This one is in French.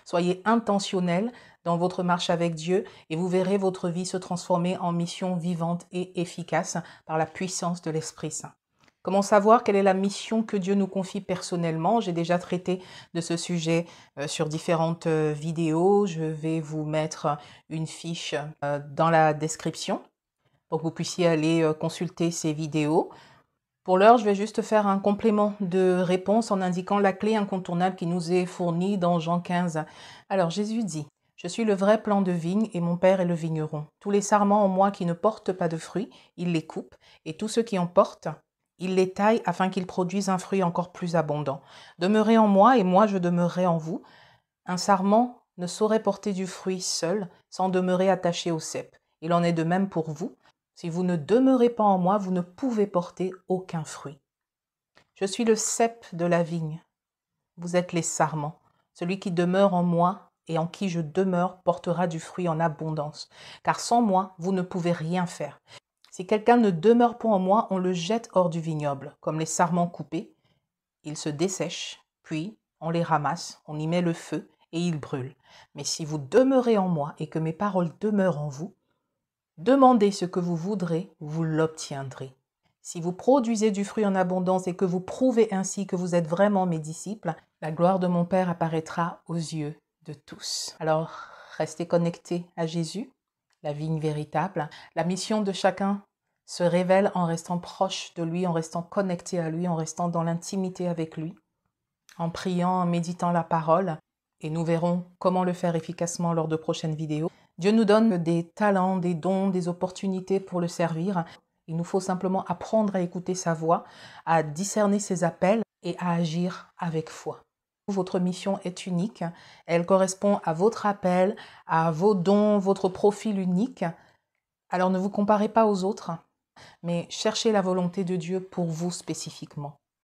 Soyez intentionnel dans votre marche avec Dieu et vous verrez votre vie se transformer en mission vivante et efficace par la puissance de l'Esprit Saint. Comment savoir quelle est la mission que Dieu nous confie personnellement? J'ai déjà traité de ce sujet sur différentes vidéos. Je vais vous mettre une fiche dans la description pour que vous puissiez aller consulter ces vidéos. Pour l'heure, je vais juste faire un complément de réponse en indiquant la clé incontournable qui nous est fournie dans Jean 15. Alors Jésus dit: « Je suis le vrai plant de vigne et mon Père est le vigneron. Tous les sarments en moi qui ne portent pas de fruits, il les coupe, et tous ceux qui en portent, il les taille afin qu'ils produisent un fruit encore plus abondant. Demeurez en moi et moi je demeurerai en vous. Un sarment ne saurait porter du fruit seul sans demeurer attaché au cep. Il en est de même pour vous. Si vous ne demeurez pas en moi, vous ne pouvez porter aucun fruit. Je suis le cep de la vigne. Vous êtes les sarments. Celui qui demeure en moi et en qui je demeure portera du fruit en abondance. Car sans moi, vous ne pouvez rien faire. Si quelqu'un ne demeure pas en moi, on le jette hors du vignoble, comme les sarments coupés. Ils se dessèchent, puis on les ramasse, on y met le feu et ils brûlent. Mais si vous demeurez en moi et que mes paroles demeurent en vous, demandez ce que vous voudrez, vous l'obtiendrez. Si vous produisez du fruit en abondance et que vous prouvez ainsi que vous êtes vraiment mes disciples, la gloire de mon Père apparaîtra aux yeux de tous. Alors, restez connectés à Jésus, la vigne véritable. La mission de chacun se révèle en restant proche de lui, en restant connecté à lui, en restant dans l'intimité avec lui, en priant, en méditant la parole. Et nous verrons comment le faire efficacement lors de prochaines vidéos. Dieu nous donne des talents, des dons, des opportunités pour le servir. Il nous faut simplement apprendre à écouter sa voix, à discerner ses appels et à agir avec foi. Votre mission est unique. Elle correspond à votre appel, à vos dons, votre profil unique. Alors ne vous comparez pas aux autres, mais cherchez la volonté de Dieu pour vous spécifiquement.